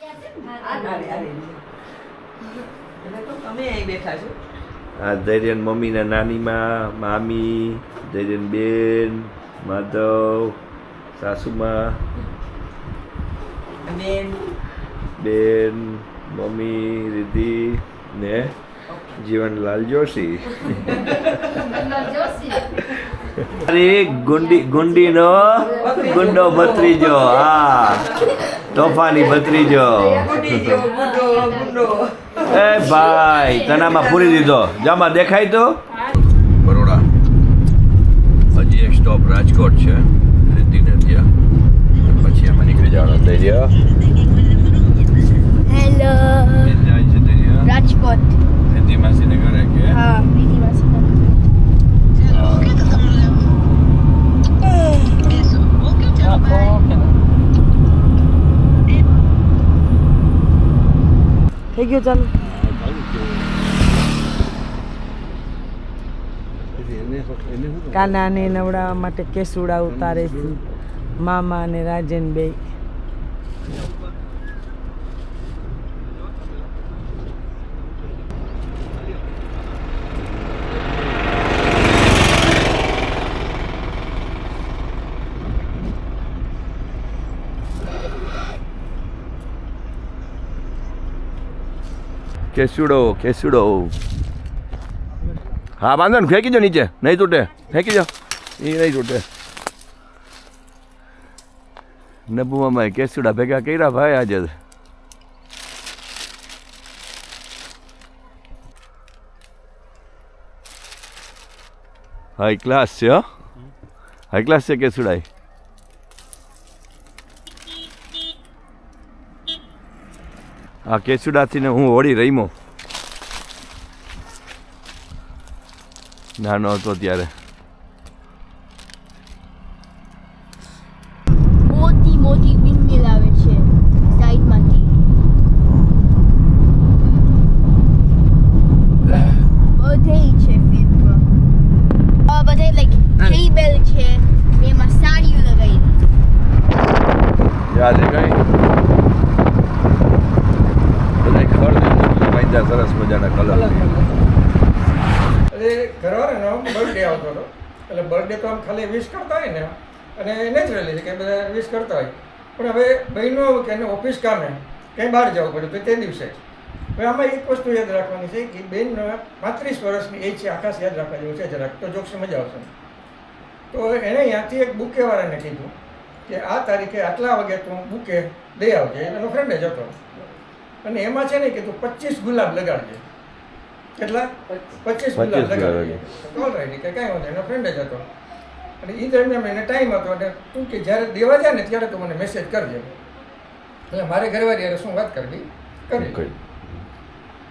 આ ધૈર્યન મમ્મીના નાનીમાં, મામી, ધૈર્યન બેન, માધવ, સાસુમાં, બેન, મમ્મી, રિદ્ધિ ને જીવનલાલ જોશી. અરે ગુંડીનો ગુંડો ભત્રીજો. હા, તોફાની ભત્રીજો. એ ભાઈ તનામાં પૂરી દીધો. જામાં દેખાય તો બરોડા. હજી એક સ્ટોપ રાજકોટ છે, રિદ્ધિને ત્યાં. પછી અમે નીકળી જવાનું. ધૈર્ય હેલો જાય છે. ધૈર્ય રાજકોટ. રિદ્ધિ માસીને ઘરે કે હા, દીદી માસી. થઈ ગયું ચાલુ. કાનાને નવડાવવા માટે કેસુડા ઉતારે છે મામા અને રાજન બે. કેસુડો. હા વાંધો ને, ફેંકી દો નીચે, નહીં તૂટે. ફેંકી દો, એ નહીં તૂટે. નબુ મામાએ કેસુડા ભેગા કર્યા ભાઈ આજે. હાઈ ક્લાસ છે. હાઈ ક્લાસ છે કેસુડા. આ કેસુડાથી ને હું હોળી રમ્યો નાનો હતો ત્યારે. મોટી મોટી વિન્ડમિલ આવે છે સાઈડમાંથી. બધે છે ફિલ્મમાં. બધે લાઈક કેબલ છે, એમાં સાડીઓ લગાવી. યાદ છે કઈ બધા સરસ મજાના કલર. ઘરવાળાનો બર્થડે આવતો હતો, એટલે બર્થડે તો આમ ખાલી વિશ કરતા હોય ને, અને નેચરલી છે કે બધા વિશ કરતા હોય, પણ હવે બહેનો કે એને ઓફિસ કામે કંઈ બહાર જવું પડે તો તે દિવસે જ. હવે આમાં એક વસ્તુ યાદ રાખવાની છે કે બેન 35 વર્ષની એજ છે, આકાશ યાદ રાખવા જેવું છે જરાક, તો જોક્સ મજા આવશે. તો એણે ત્યાંથી એક બુકેવાળાને કીધું કે આ તારીખે આટલા વાગે તું બુકે દઈ આવજે. એનો ફ્રેન્ડ જ હતો, અને એમાં છે ને કે તું 25 ગુલાબ લગાડજે. કેટલા? 25 ગુલાબ લગાડજે. ઓલરાઈટ કે કાંઈ વાંધો, એનો ફ્રેન્ડ જ હતો. અને એ દરમિયાન એને ટાઈમ હતો, અને તું કે જ્યારે દેવા જાય ને ત્યારે તું મને મેસેજ કરજે. એટલે મારે ઘરવાળી યારે શું વાત કરવી કરી.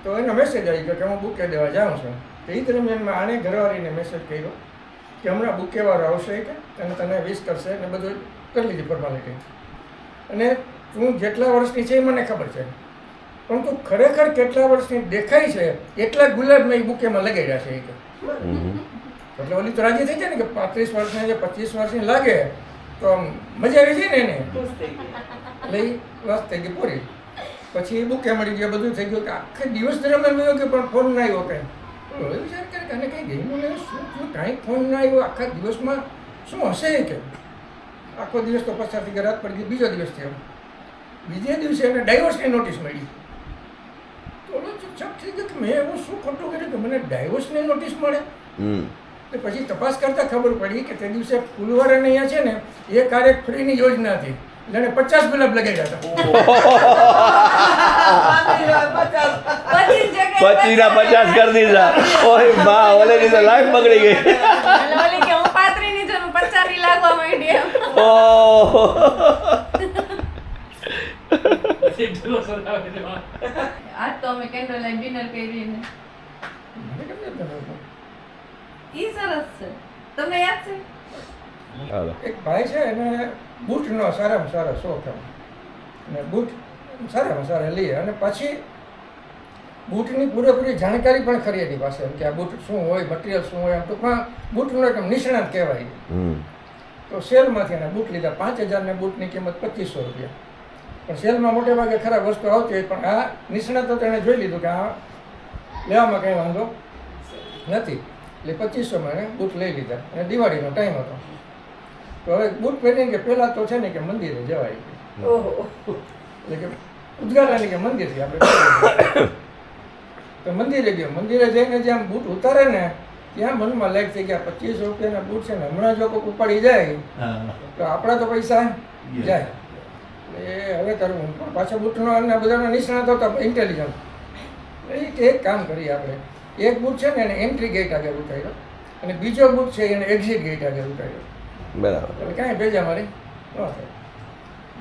તો એનો મેસેજ આવી ગયો કે હું બુકે દેવા જાઉં છું. તો એ દરમિયાનમાં આણે ઘરવાળીને મેસેજ કર્યો કે હમણાં બુકેવાળો આવશે કે અને તને વિશ કરશે ને બધું કરી લીધી ફોર્માલિટી. અને તું જેટલા વર્ષની છે એ મને ખબર છે, પણ તું ખરેખર કેટલા વર્ષની દેખાય છે એટલા ગુલાબ મેં બુકેમાં લગાડ્યા છે. એટલે ઓલી તો રાજી થઈ જાય ને કે 35 વર્ષની જે 25 વર્ષની લાગે તો આમ મજા આવી જાય ને એને. એટલે એ વાત થઈ ગઈ પૂરી. પછી બુકે મળી ગયા, બધું થઈ ગયું. કે આખા દિવસ દરમિયાન ગયો કે પણ ફોન ના આવ્યો કંઈ. વિચાર કરે કે આને કંઈ ગયું ને શું થયું, કાંઈ ફોન ના આવ્યો આખા દિવસમાં, શું હશે કે. આખો દિવસ તો પસાર થઈ ગયા, રાત પડી ગઈ. બીજો દિવસ થયો, બીજે દિવસે એને ડાયવોર્સની નોટિસ મળી. તો ચૂપચાપ થઈ ગયો કે મેં એવું શું ખોટું કર્યું કે મને ડાયવોર્સની નોટિસ મળે. તો પછી તપાસ કરતાં ખબર પડી કે તે દિવસે ફૂલવાળાને અહીંયા છે ને એ કાર્ય ફ્રીની યોજના હતી, એટલે એને 50 ગુલાબ લગાડ્યા હતા. 25 કરી દીધા. ઓય બા, ઓલેની તો લાઈફ બગડી ગઈ. ઓલી કે હું 35 ની છું, 50 ની લાગવા માંડી. ઓહ, આજ તો અમે કેન્ડલ લાઈટ ડિનર કરીને. ઈ સરસ છે, તમને યાદ છે? એક ભાઈ છે એને બૂટનો સારામાં સારો શોખ એમ, અને બૂટ સારામાં સારા લે, અને પછી બૂટની પૂરેપૂરી જાણકારી પણ ખરી એની પાસે કે આ બૂટ શું હોય, મટીરિયલ શું હોય. આમ ટૂંકમાં બૂટનો એક નિષ્ણાત કહેવાય. તો સેલમાંથી એના બૂટ લીધા. 5000 બૂટની કિંમત 2500 રૂપિયા. પણ સેલમાં મોટે ભાગે ખરાબ વસ્તુ આવતી હોય, પણ આ નિષ્ણાતો તેણે જોઈ લીધું કે આ લેવામાં કંઈ વાંધો નથી, એટલે 2500માં એને બૂટ લઈ લીધા અને દિવાળીનો ટાઈમ હતો. તો હવે બૂટ પહેરીને કે પહેલાં તો છે ને કે મંદિરે જવાય, એટલે કે ઉદગારાની કે મંદિરથી આપણે તો મંદિરે ગયો. મંદિરે જઈને જ્યાં બૂટ ઉતારે ને ત્યાં મનમાં લાઈક થઈ ગયા 25 રૂપિયાના બૂટ છે ને હમણાં જો કોઈ ઉપાડી જાય તો આપણા તો પૈસા જાય. એ હવે કરવું પણ પાછા બૂટનો અને બધાનો નિષ્ણાત હતા ઇન્ટેલિજન્ટ. એક કામ કરીએ આપણે, એક બૂટ છે ને એને એન્ટ્રી ગેટ આગળ ઉતાર્યો અને બીજો બૂટ છે એને એક્ઝિટ ગેટ આગળ ઉતાર્યો. બરાબર. એટલે કાંઈ ભેજા મારી ન થાય.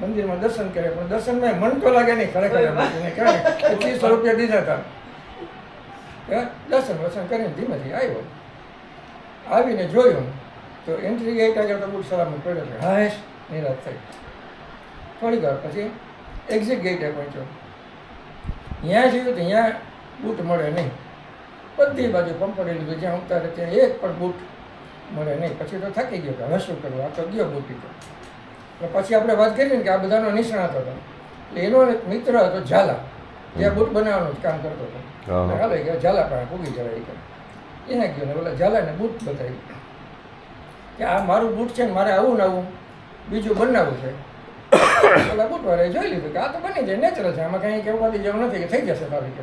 મંદિરમાં દર્શન કરે પણ દર્શનમાં મન તો લાગે નહીં ખરેખર. એને કાંઈ 2500 રૂપિયા દીધા હતા. દર્શન વર્શન કરીને ધીમેથી આવ્યો. આવીને જોયું તો એન્ટ્રી ગેટ આગળ તો બૂટ સલામત પડ્યો છે. હાશ નિરાશ થઈ. થોડીક વાર પછી એક્ઝિટ ગેટે પહોંચ્યો. ત્યાં જોયું તો ત્યાં બૂટ મળે નહીં. બધી બાજુ પંપડી લીધું, જ્યાં ઉતારે ત્યાં એક પણ બૂટ મળે નહીં. પછી તો થાકી ગયો કે હવે શું કરવું, આ તો ગયો બૂટ. એટલે પછી આપણે વાત કરી ને કે આ બધાનો નિષ્ણાત હતો. એટલે એનો એક મિત્ર હતો ઝાલા, જે બૂટ બનાવવાનું જ કામ કરતો હતો. હાલે ગયા ઝાલા પાસે પૂગી જવાય કે એને ગયો ને ઓલા ઝાલાને બૂટ બતાવ્યું કે આ મારું બૂટ છે ને મારે આવું ને આવું બીજું બનાવવું છે. ઓલા બૂટવાળાએ જોઈ લીધું કે આ તો બની જાય, નેચરલ છે, આમાં કાંઈ કહેવાની જરૂર નથી કે થઈ જશે તારી. કે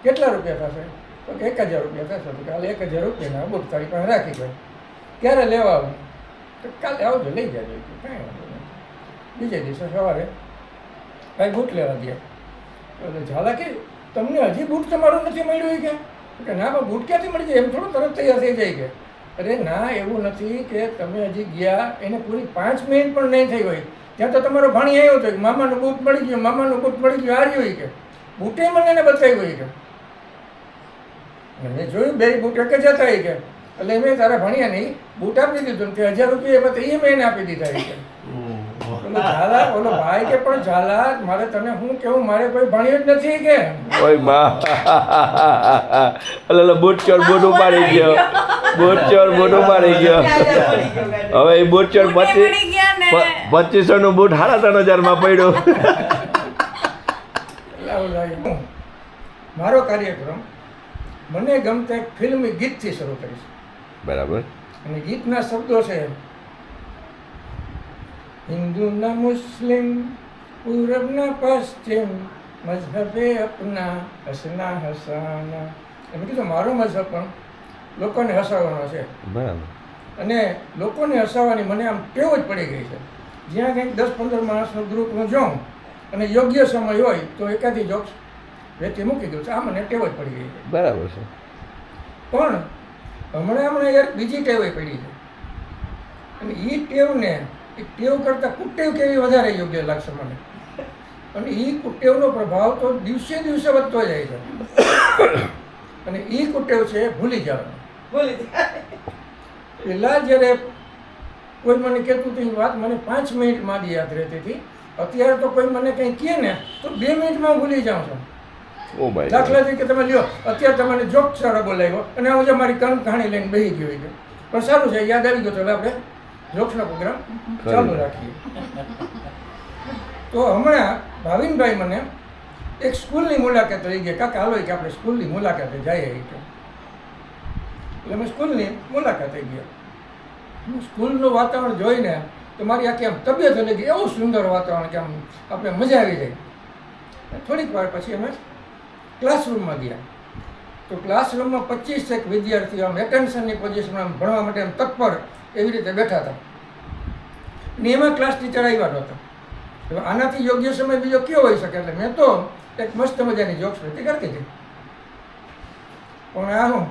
કેટલા રૂપિયા થશે? તો કે 1000 રૂપિયા થશે. તો કાલે 1000 રૂપિયાના બૂટ તારી પાસે રાખી ગયો. ક્યારે લેવા આવું? તો કાલે આવજો લઈ જાજો. કાંઈ વાંધો નહીં. બીજે દિવસે સવારે કાંઈ બૂટ લેવા ગયા. એટલે ઝાલા કે તમને હજી બૂટ તમારું નથી મળ્યું કે ના પણ બૂટ ક્યાંથી મળી જાય? એમ થોડું તરત તૈયાર થઈ જાય કે અરે ના એવું નથી કે તમે હજી ગયા એને પૂરી 5 મિનિટ પણ નહીં થઈ હોય ત્યાં તો તમારો ભાણી આવ્યો હતો કે મામાનું બૂટ મળી ગયું, મામાનું બૂટ મળી ગયું. આ રહ્યું કે બૂટે મને એને બતાવ્યું હોય કે મેં જોયું બે બૂટ એક જ હતા કે એટલે મેં તારા ભાણિયા નહીં બૂટ આપી દીધું કે 1000 રૂપિયા એમાં તો એ મેં એને આપી દીધા કે ઓલો ઝાલા ઓલો ભાઈ કે પણ ઝાલા મારે તને હું કેવું, મારે કોઈ ભાણિયો જ નથી કે ઓય માં ઓલો બૂટ ચોર બૂટ ઉપાડી ગયો, બૂટ ચોર બૂટ ઉપાડી ગયો. હવે એ બૂટ ચોર 2500 નું બૂટ 3500 પડ્યું. મારો કાર્યક્રમ મને ગમતા એક ફિલ્મી ગીતથી શરૂ કરીશ. બરાબર. અને ગીતના શબ્દો છે હિન્દુ ના મુસ્લિમ પૂરબ ના પશ્ચિમ મઝહબે અપના હસના હસાના. એમ કીધું મારો મઝહબ પણ લોકોને હસાવવાનો છે. બરાબર. અને લોકોને હસાવવાની મને આમ ટેવ જ પડી ગઈ છે. જ્યાં કંઈક 10-15 માણસનું ગ્રુપ હું જોઉં અને યોગ્ય સમય હોય તો એકાદી જોક્સ વેચી મૂકી દઉં છું. આ મને ટેવ જ પડી ગઈ છે. બરાબર છે. પણ હમણાં યાર બીજી ટેવ પડી છે અને એ ટેવને એ ટેવ કરતાં કુટેવ કેવી વધારે યોગ્ય લાગશે મને. અને એ કુટેવનો પ્રભાવ તો દિવસે દિવસે વધતો જાય છે. અને એ કુટેવ છે ભૂલી જવાનું. પહેલાં જ્યારે કોઈ મને કહેતું હતું એ વાત મને 5 મિનિટમાં જ યાદ રહેતી હતી. અત્યારે તો કોઈ મને કંઈ કહે ને તો 2 મિનિટમાં ભૂલી જાઉં છું. ઓ ભાઈ. દાખલા તરીકે તમે લ્યો અત્યારે તમને જોક સારો બોલાવ્યો અને હું જે મારી કહાણી લઈને બેસી ગયો છે પણ સારું છે યાદ આવી ગયો તો આપણે જોક્સનો પ્રોગ્રામ ચાલુ રાખીએ. તો હમણાં ભાવિનભાઈ મને એક સ્કૂલની મુલાકાત લઈ ગયા. કાકા હાલો કે આપણે સ્કૂલની મુલાકાતે જઈએ કે એટલે અમે સ્કૂલની મુલાકાતે ગયા. સ્કૂલનું વાતાવરણ જોઈને તો મારી આખી આમ તબિયત લઈ ગઈ. એવું સુંદર વાતાવરણ કે આમ આપણે મજા આવી જાય. થોડીક વાર પછી અમે ક્લાસરૂમમાં ગયા તો ક્લાસરૂમમાં 25 વિદ્યાર્થીઓ આમ એટેન્શનની પોઝિશનમાં આમ ભણવા માટે આમ તત્પર એવી રીતે બેઠા હતા. ને એમાં ક્લાસ ટીચર આવ્યા નહોતા. હવે આનાથી યોગ્ય સમય બીજો કયો હોઈ શકે? એટલે મેં તો એક મસ્ત મજાની જોક્સ પ્રતિ કરતી હતી. પણ આ હું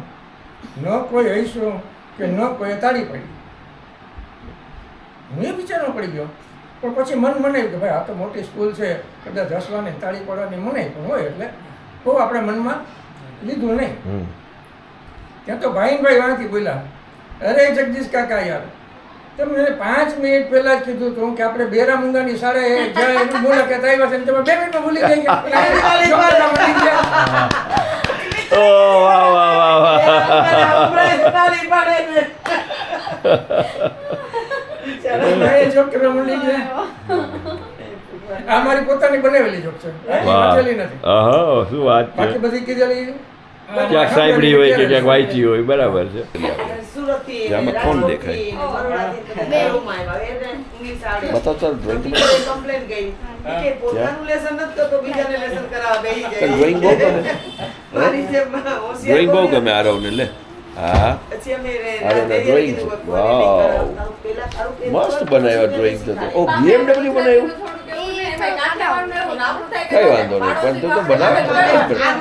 ન કોઈ હૈશું કે ન કોઈ તાળી પડી. હું એ વિચારવા પડી ગયો. પણ પછી મન મનાયું કે ભાઈ આ તો મોટી સ્કૂલ છે, કદાચ હસવાની તાળી પડવાની મનાય પણ હોય એટલે બહુ આપણે મનમાં લીધું નહીં. ત્યાં તો ભાઈ વાંચી બોલ્યા, અરે જગદીશ કાકા યાર તમે 5 મિનિટ પહેલા જ કીધું હતું કે આપણે બેરા મુંગાની શાળાએ જાય એની મુલાકાત આવ્યા છે, તમે 2 મિનિટમાં ભૂલી ગયા. ઓ વાહ વાહ વાહ વાહ. આ મારી પોતાની બનાવેલી જોક છે વાંચેલી નથી આહા શું વાત છે બાકી બધી કીધેલી ક્યાંક સાંભળી હોય કે ક્યાંક વાંચી હોય બરાબર છે સુરતથી આમાં કોણ દેખાય? બતાવ ચાલ ડ્રોઈંગ કમ્પ્લેન ગઈ કે પોતાનું લેસન નથી કરતો બીજાને લેસન કરાવવા બેહી જાય ડ્રોઈંગ બહુ ગમે મારી જેમ હોશિયાર ડ્રોઈંગ બહુ ગમે આરવને લે હા પછી અમે આરવને ડ્રોઈંગ છે વાવ મસ્ત બનાવ્યા ડ્રોઈંગ તો ઓ BMW બનાવ્યું કઈ વાંધો નહીં પણ તું તો બનાવે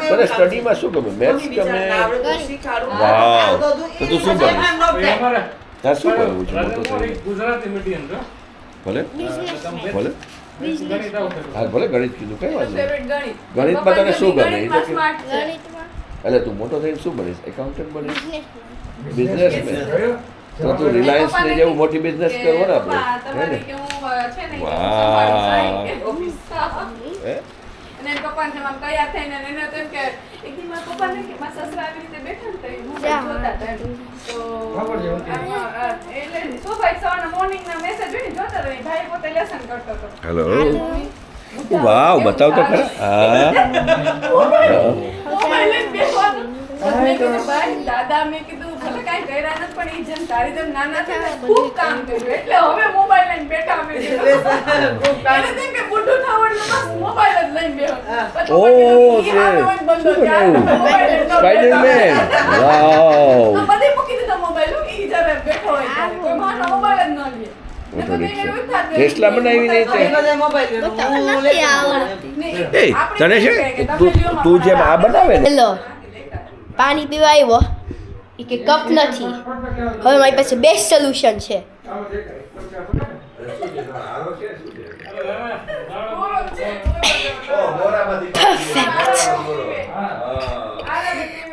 તને સ્ટડીમાં શું ગમે મેથ્સ ગમે વાવ તો તું શું બને તાર શું કરવું છે મોટો થઈને ગુજરાતી મીડિયમ છો ભલે ભલે હા ભલે ગણિત કીધું કઈ વાંધો નહીં ગણિત ગણિતમાં તને શું ગમે એ તો કે ગણિતમાં એટલે તું મોટો થઈને શું બનીશ એકાઉન્ટન્ટ બનીશ બિઝનેસ બિઝનેસમેન તો તું રિલાયન્સ ને જેવું મોટી બિઝનેસ કરવો ને આપણે હે ને હે અને એના પપ્પાને જેમ આમ તૈયાર થઈને એને તો એમ કે એક દી મારા પપ્પાને કે મારા સસરા આવી રીતે બેઠા ને તો એ મોબાઈલ જોતા હતા એમ. તો એટલે સોભાઈ સવારના મોર્નિંગના મેસેજ જોઈને જોતા હતા. એ ભાઈ પોતે લેસન કરતો હતો. હેલો વાવ બતાવ તો ખરા હા મોબાઈલ લઈને બેસવાનું. મેં કીધું ભાઈ દાદા મેં કીધું ભલે કાંઈ કર્યા નથી પણ એ જેમ તારી જેમ નાના છે ને ખૂબ કામ કર્યું એટલે હવે મોબાઈલ લઈને બેઠા અમે કીધું. એને તેમ કે બુઢું થવાનું બસ મોબાઈલ જ લઈને બેહો. પછી ઓ ઈ હામે હોય ને બંધ શું હોય. મોબાઈલ લઈને ન સ્પાઈડરમેન બેઠા. વાવ તો બધે મૂકી દીધો મોબાઈલ ઈ જ્યારે બેઠો હોય ત્યારે કોઈ માનો મોબાઈલ જ ન લે. મોટો રિક્ષા ટેસ્લા બનાવી નહીં તે નથી આવડતી એ તને છે તું જેમ આ બનાવે ને હેલો પાણી પીવા આવ્યો એ કે કપ નથી હવે મારી પાસે બેસ્ટ સોલ્યુશન છે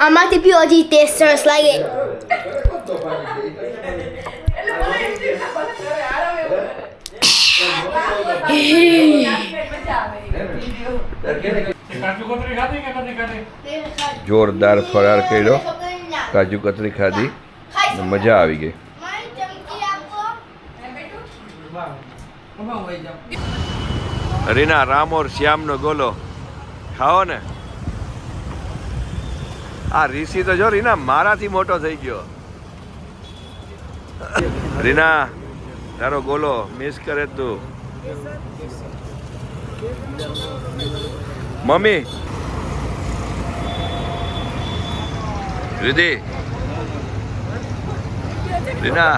આમાંથી પીવો હજી ટેસ્ટ સરસ લાગે કાજુ કતરી ખાધી કે નથી ખાધી જોરદાર ફરાર કર્યો કાજુ કતરી ખાધી ને મજા આવી ગઈ રીના રામ ઓર શ્યામનો ગોલો ખાઓ ને આ ઋષિ તો જો રીના મારાથી મોટો થઈ ગયો રીના તારો ગોલો મિસ કરે તું મમ્મી રીતિ રીના